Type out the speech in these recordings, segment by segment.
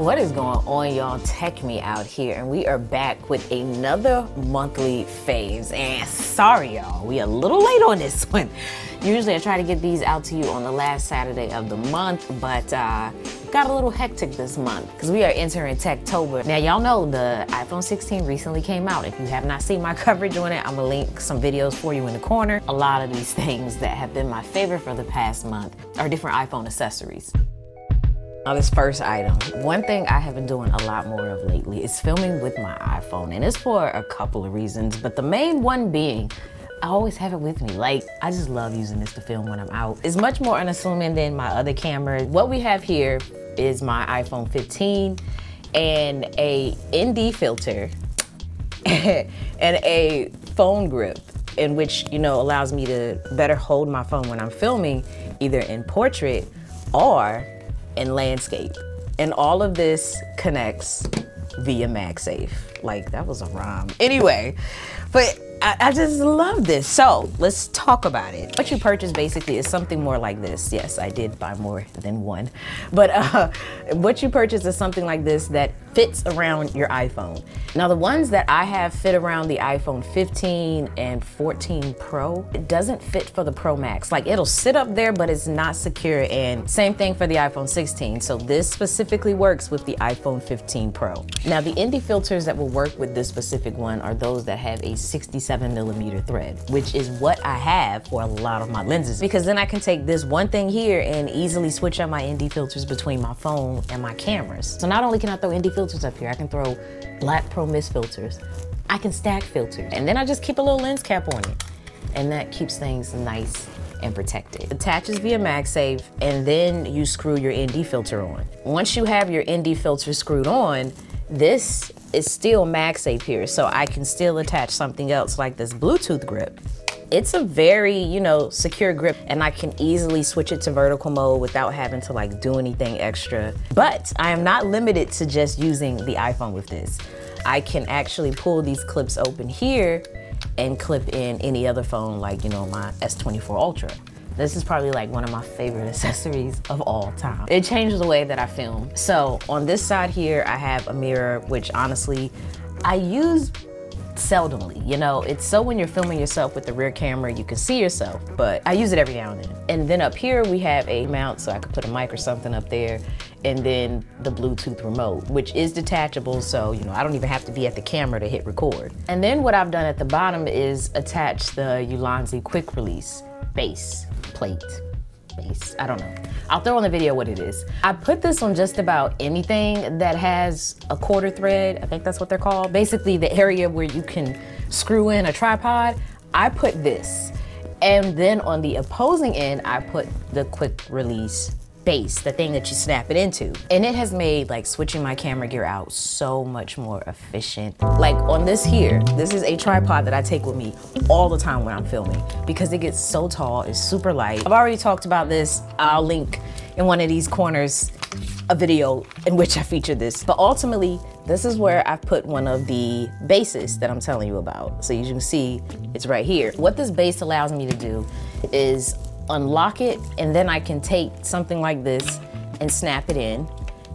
What is going on, y'all? Tech Me out here, and we are back with another monthly faves. And sorry, y'all, we a little late on this one. Usually I try to get these out to you on the last Saturday of the month, but got a little hectic this month because we are entering Techtober. Now, y'all know the iPhone 16 recently came out. If you have not seen my coverage on it, I'm gonna link some videos for you in the corner. A lot of these things that have been my favorite for the past month are different iPhone accessories. Now, this first item, one thing I have been doing a lot more of lately is filming with my iPhone, and it's for a couple of reasons, but the main one being, I always have it with me. Like, I just love using this to film when I'm out. It's much more unassuming than my other cameras. What we have here is my iPhone 15 and a ND filter and a phone grip, in which, you know, allows me to better hold my phone when I'm filming, either in portrait or in landscape. And all of this connects via MagSafe. Like, that was a rhyme. Anyway, but I just love this. So let's talk about it. What you purchase basically is something more like this. Yes, I did buy more than one. But what you purchase is something like this that fits around your iPhone. Now, the ones that I have fit around the iPhone 15 and 14 Pro. It doesn't fit for the Pro Max. Like, it'll sit up there, but it's not secure. And same thing for the iPhone 16. So this specifically works with the iPhone 15 Pro. Now, the ND filters that will work with this specific one are those that have a 67mm thread, which is what I have for a lot of my lenses, because then I can take this one thing here and easily switch out my ND filters between my phone and my cameras. So not only can I throw ND filters up here, I can throw black Pro Mist filters, I can stack filters, and then I just keep a little lens cap on it, and that keeps things nice and protected. It attaches via MagSafe, and then you screw your ND filter on. Once you have your ND filter screwed on, this is still MagSafe here, so I can still attach something else like this Bluetooth grip. It's a very, you know, secure grip, and I can easily switch it to vertical mode without having to like do anything extra. But I am not limited to just using the iPhone with this. I can actually pull these clips open here and clip in any other phone, like, you know, my S24 Ultra. This is probably like one of my favorite accessories of all time. It changed the way that I film. So on this side here, I have a mirror, which honestly, I use seldomly. You know, it's so when you're filming yourself with the rear camera, you can see yourself, but I use it every now and then. And then up here, we have a mount, so I could put a mic or something up there, and then the Bluetooth remote, which is detachable, so, you know, I don't even have to be at the camera to hit record. And then what I've done at the bottom is attach the Ulanzi quick release base plate. Base, I don't know. I'll throw on the video what it is. I put this on just about anything that has a quarter thread. I think that's what they're called. Basically the area where you can screw in a tripod, I put this. And then on the opposing end, I put the quick release base, the thing that you snap it into. And it has made like switching my camera gear out so much more efficient. Like on this here, this is a tripod that I take with me all the time when I'm filming because it gets so tall, it's super light. I've already talked about this. I'll link in one of these corners a video in which I feature this. But ultimately, this is where I put one of the bases that I'm telling you about. So as you can see, it's right here. What this base allows me to do is unlock it, and then I can take something like this and snap it in,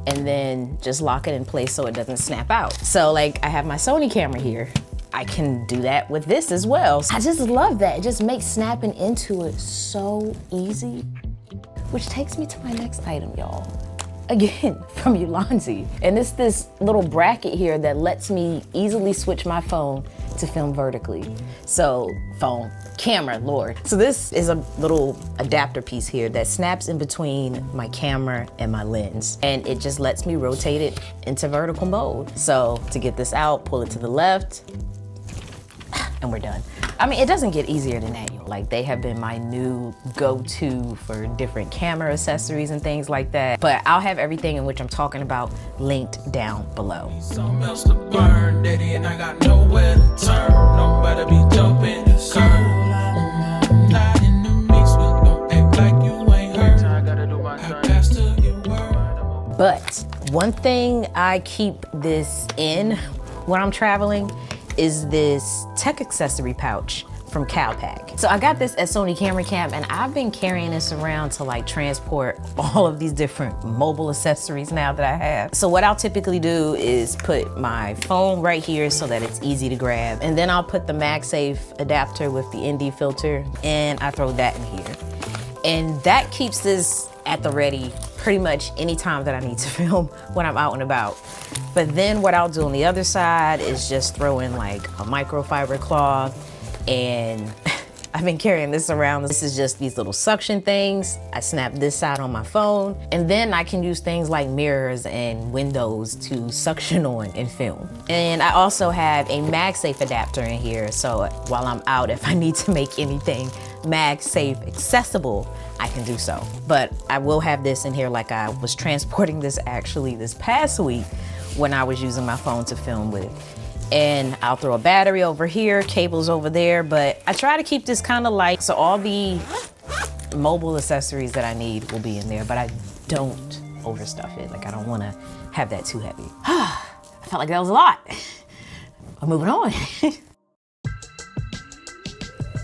and then just lock it in place so it doesn't snap out. So like I have my Sony camera here, I can do that with this as well. I just love that. It just makes snapping into it so easy, which takes me to my next item, y'all. Again, from Ulanzi. And it's this little bracket here that lets me easily switch my phone to film vertically. So phone, camera, Lord. So this is a little adapter piece here that snaps in between my camera and my lens. And it just lets me rotate it into vertical mode. So to get this out, pull it to the left, and we're done. I mean, it doesn't get easier than that. Like, they have been my new go-to for different camera accessories and things like that. But I'll have everything in which I'm talking about linked down below. Something else to burn, daddy, and I got nowhere to turn. Nobody be jumping the curve. Not in the mix, but don't act like you ain't heard. I gotta do my thing. But one thing I keep this in when I'm traveling is this tech accessory pouch from Calpac. So I got this at Sony Camera Camp, and I've been carrying this around to like transport all of these different mobile accessories now that I have. So what I'll typically do is put my phone right here so that it's easy to grab. And then I'll put the MagSafe adapter with the ND filter, and I throw that in here. And that keeps this at the ready pretty much any time that I need to film when I'm out and about. But then what I'll do on the other side is just throw in like a microfiber cloth, and I've been carrying this around. This is just these little suction things. I snap this side on my phone, and then I can use things like mirrors and windows to suction on and film. And I also have a MagSafe adapter in here, so while I'm out, if I need to make anything MagSafe accessible, I can do so. But I will have this in here, like I was transporting this actually this past week when I was using my phone to film with. And I'll throw a battery over here, cables over there, but I try to keep this kind of light, so all the mobile accessories that I need will be in there, but I don't overstuff it. Like, I don't want to have that too heavy. I felt like that was a lot. I'm moving on.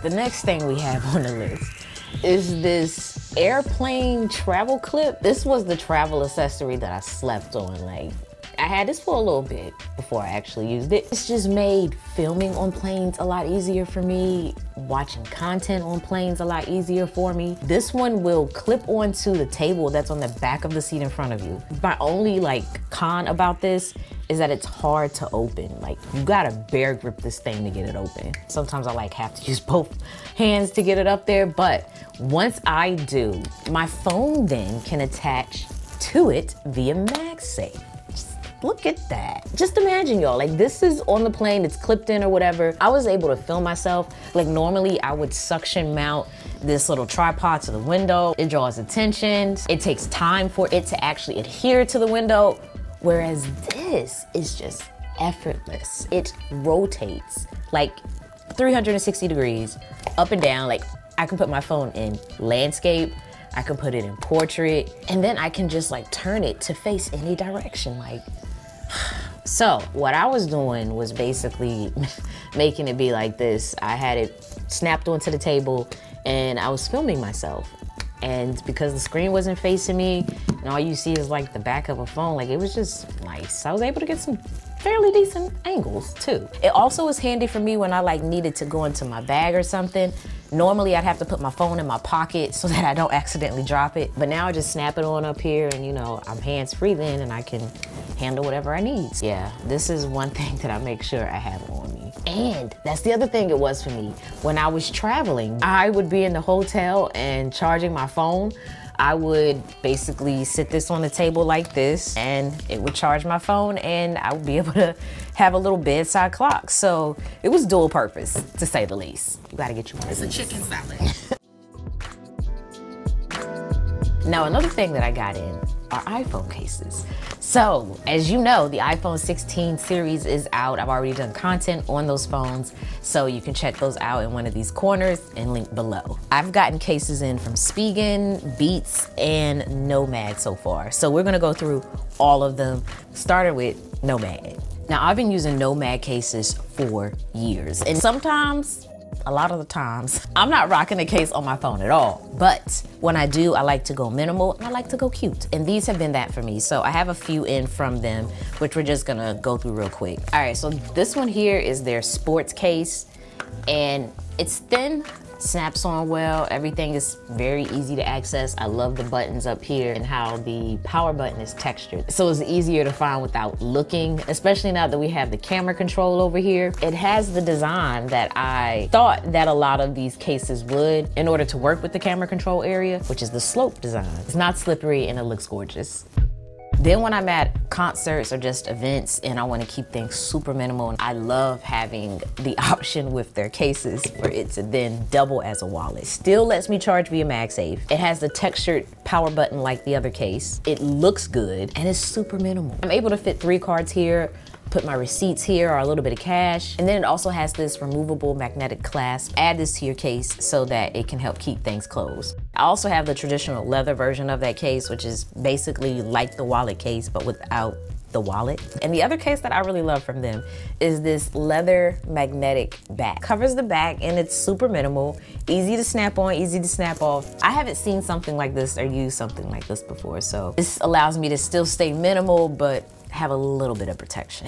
The next thing we have on the list is this airplane travel clip. This was the travel accessory that I slept on. Like, I had this for a little bit before I actually used it. It's just made filming on planes a lot easier for me, watching content on planes a lot easier for me. This one will clip onto the table that's on the back of the seat in front of you. My only like con about this is that it's hard to open. Like, you gotta bear grip this thing to get it open. Sometimes I like have to use both hands to get it up there, but once I do, my phone then can attach to it via MagSafe. Look at that. Just imagine, y'all, like, this is on the plane, it's clipped in or whatever. I was able to film myself. Like, normally I would suction mount this little tripod to the window. It draws attention. It takes time for it to actually adhere to the window. Whereas this is just effortless. It rotates like 360 degrees up and down. Like, I can put my phone in landscape, I can put it in portrait, and then I can just like turn it to face any direction. Like, so what I was doing was basically making it be like this. I had it snapped onto the table and I was filming myself. And because the screen wasn't facing me and all you see is like the back of a phone, like, it was just nice. I was able to get some fairly decent angles too. It also was handy for me when I like needed to go into my bag or something. Normally I'd have to put my phone in my pocket so that I don't accidentally drop it. But now I just snap it on up here and, you know, I'm hands-free then and I can handle whatever I need. Yeah, this is one thing that I make sure I have on me. And that's the other thing it was for me. When I was traveling, I would be in the hotel and charging my phone. I would basically sit this on the table like this and it would charge my phone and I would be able to have a little bedside clock. So it was dual purpose, to say the least. You gotta get you one of these. It's a chicken salad. Now, another thing that I got in are iPhone cases. So, as you know, the iPhone 16 series is out. I've already done content on those phones, so you can check those out in one of these corners and link below. I've gotten cases in from Spigen, Beats, and Nomad so far. So we're gonna go through all of them, starting with Nomad. Now, I've been using Nomad cases for years, and sometimes, a lot of the times, I'm not rocking a case on my phone at all. But when I do, I like to go minimal and I like to go cute. And these have been that for me. So I have a few in from them, which we're just gonna go through real quick. All right, so this one here is their sports case, and it's thin, snaps on well, everything is very easy to access. I love the buttons up here and how the power button is textured. So it's easier to find without looking, especially now that we have the camera control over here. It has the design that I thought that a lot of these cases would in order to work with the camera control area, which is the slope design. It's not slippery and it looks gorgeous. Then when I'm at concerts or just events and I want to keep things super minimal, I love having the option with their cases for it to then double as a wallet. Still lets me charge via MagSafe. It has the textured power button like the other case. It looks good and it's super minimal. I'm able to fit 3 cards here, put my receipts here or a little bit of cash. And then it also has this removable magnetic clasp. Add this to your case so that it can help keep things closed. I also have the traditional leather version of that case, which is basically like the wallet case, but without the wallet. And the other case that I really love from them is this leather magnetic back. Covers the back and it's super minimal, easy to snap on, easy to snap off. I haven't seen something like this or used something like this before, so this allows me to still stay minimal but have a little bit of protection.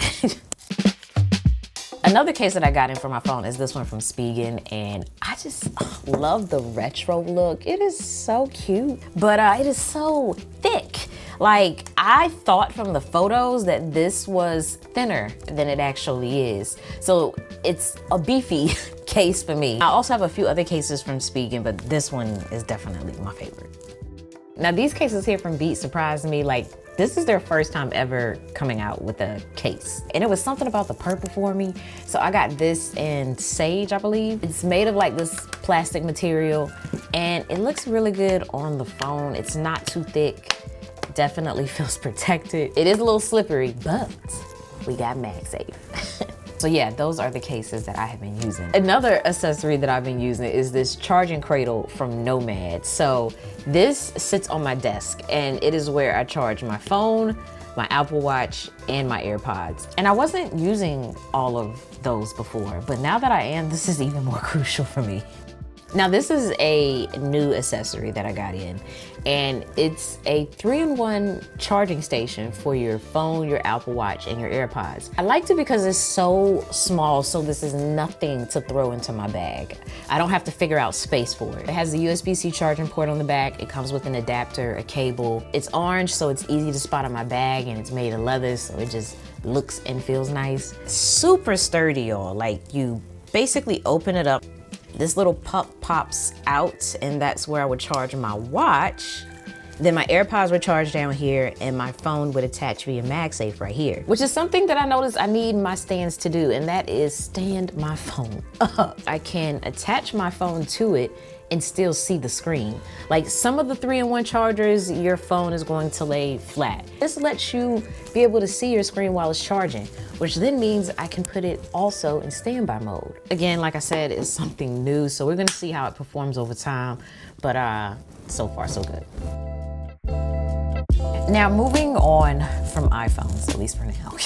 Another case that I got in for my phone is this one from Spigen, and I just love the retro look. It is so cute, but it is so thick. Like, I thought from the photos that this was thinner than it actually is. So it's a beefy case for me. I also have a few other cases from Spigen, but this one is definitely my favorite. Now these cases here from Beat surprised me. Like, this is their first time ever coming out with a case. And it was something about the purple for me. So I got this in Sage, I believe. It's made of like this plastic material and it looks really good on the phone. It's not too thick, definitely feels protected. It is a little slippery, but we got MagSafe. So yeah, those are the cases that I have been using. Another accessory that I've been using is this charging cradle from Nomad. So this sits on my desk and it is where I charge my phone, my Apple Watch, and my AirPods. And I wasn't using all of those before, but now that I am, this is even more crucial for me. Now this is a new accessory that I got in, and it's a 3-in-1 charging station for your phone, your Apple Watch, and your AirPods. I liked it because it's so small, so this is nothing to throw into my bag. I don't have to figure out space for it. It has a USB-C charging port on the back. It comes with an adapter, a cable. It's orange, so it's easy to spot on my bag, and it's made of leather, so it just looks and feels nice. Super sturdy, y'all. Like, you basically open it up, this little puck pops out, and that's where I would charge my watch. Then my AirPods would charge down here, and my phone would attach via MagSafe right here, which is something that I noticed I need my stands to do, and that is stand my phone up. I can attach my phone to it and still see the screen. Like some of the 3-in-1 chargers, your phone is going to lay flat. This lets you be able to see your screen while it's charging, which then means I can put it also in standby mode. Again, like I said, it's something new, so we're gonna see how it performs over time, but so far so good. Now moving on from iPhones, at least for now,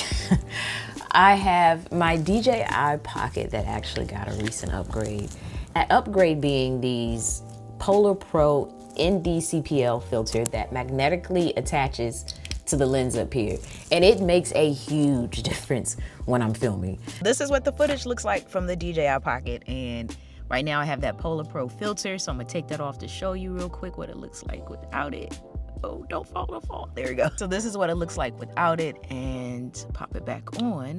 I have my DJI Pocket that actually got a recent upgrade. That upgrade being these Polar Pro ND-CPL filter that magnetically attaches to the lens up here. And it makes a huge difference when I'm filming. This is what the footage looks like from the DJI Pocket, and right now I have that Polar Pro filter, so I'm gonna take that off to show you real quick what it looks like without it. Oh, don't fall. There we go. So this is what it looks like without it, and pop it back on.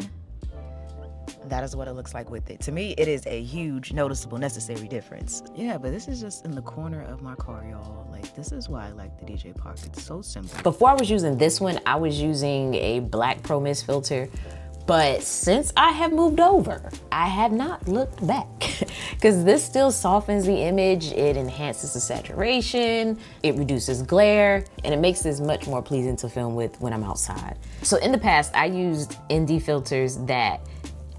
That is what it looks like with it. To me, it is a huge, noticeable, necessary difference. Yeah, but this is just in the corner of my car, y'all. Like, this is why I like the DJI Pocket. It's so simple. Before I was using this one, I was using a black Pro Mist filter. But since I have moved over, I have not looked back because this still softens the image, it enhances the saturation, it reduces glare, and it makes this much more pleasing to film with when I'm outside. So in the past, I used ND filters that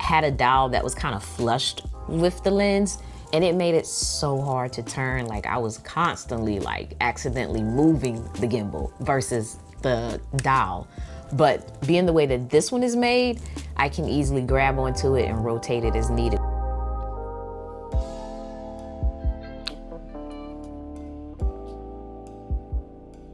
had a dial that was kind of flushed with the lens, and it made it so hard to turn. Like, I was constantly like accidentally moving the gimbal versus the dial. But being the way that this one is made, I can easily grab onto it and rotate it as needed.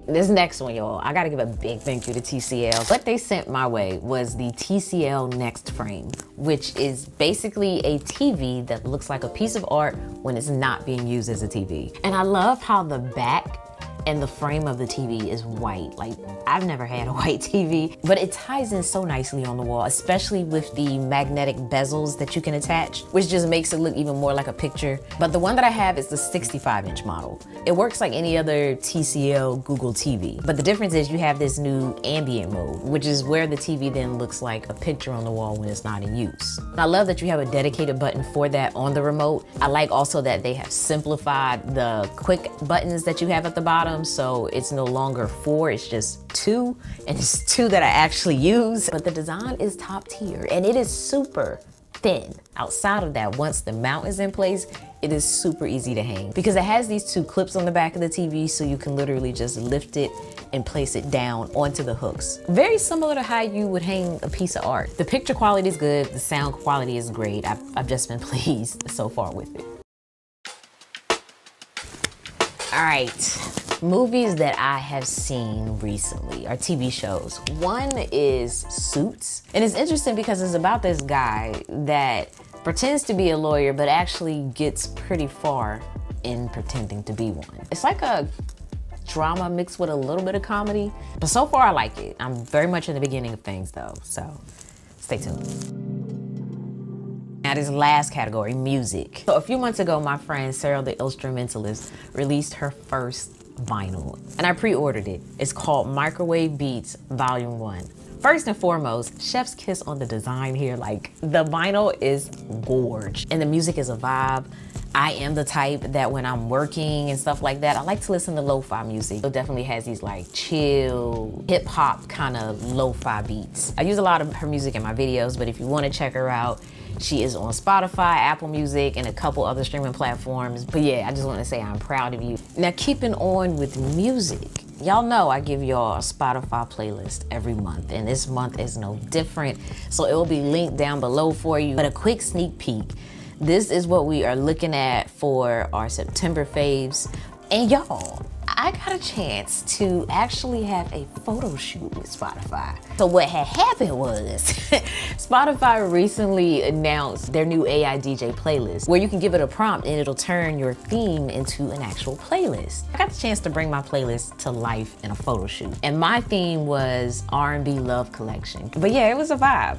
This next one, y'all, I gotta give a big thank you to TCL. What they sent my way was the TCL Next Frame, which is basically a TV that looks like a piece of art when it's not being used as a TV. And I love how the back and the frame of the TV is white. Like, I've never had a white TV, but it ties in so nicely on the wall, especially with the magnetic bezels that you can attach, which just makes it look even more like a picture. But the one that I have is the 65-inch model. It works like any other TCL Google TV, but the difference is you have this new ambient mode, which is where the TV then looks like a picture on the wall when it's not in use. And I love that you have a dedicated button for that on the remote. I like also that they have simplified the quick buttons that you have at the bottom, so it's no longer 4, it's just 2, and it's 2 that I actually use. But the design is top tier, and it is super then outside of that, once the mount is in place, it is super easy to hang because it has these two clips on the back of the TV, so you can literally just lift it and place it down onto the hooks. Very similar to how you would hang a piece of art. The picture quality is good, the sound quality is great. I've just been pleased so far with it. All right, movies that I have seen recently are TV shows. One is Suits, and it's interesting because it's about this guy that pretends to be a lawyer, but actually gets pretty far in pretending to be one. It's like a drama mixed with a little bit of comedy, but so far I like it. I'm very much in the beginning of things though, so stay tuned. Now this last category, music. So a few months ago, my friend Sarah the Instrumentalist released her first vinyl, and I pre-ordered it. It's called Microwave Beats Volume 1. First and foremost, chef's kiss on the design here. Like, the vinyl is gorge, and the music is a vibe. I am the type that when I'm working and stuff like that, I like to listen to lo-fi music. It definitely has these like chill, hip hop kind of lo-fi beats. I use a lot of her music in my videos, but if you want to check her out, she is on Spotify, Apple Music, and a couple other streaming platforms. But yeah, I just want to say I'm proud of you. Now, keeping on with music, y'all know I give y'all a Spotify playlist every month, and this month is no different. So it will be linked down below for you. But a quick sneak peek. This is what we are looking at for our September faves. And y'all, I got a chance to actually have a photo shoot with Spotify. So what had happened was, Spotify recently announced their new AI DJ playlist, where you can give it a prompt and it'll turn your theme into an actual playlist. I got the chance to bring my playlist to life in a photo shoot. And my theme was R&B Love Collection. But yeah, it was a vibe.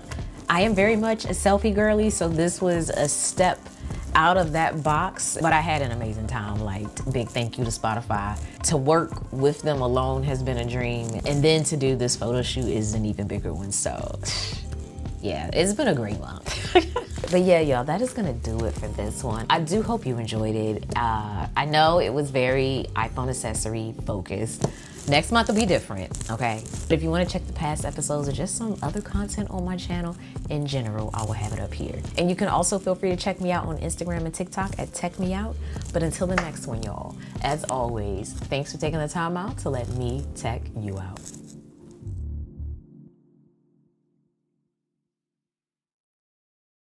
I am very much a selfie girly, so this was a step out of that box, but I had an amazing time. Like, big thank you to Spotify. To work with them alone has been a dream, and then to do this photo shoot is an even bigger one, so yeah, it's been a great month. But yeah, y'all, that is gonna do it for this one. I do hope you enjoyed it. I know it was very iPhone accessory focused. Next month will be different, okay? But if you wanna check the past episodes or just some other content on my channel in general, I will have it up here. And you can also feel free to check me out on Instagram and TikTok at TechMeOut. But until the next one, y'all, as always, thanks for taking the time out to let me tech you out.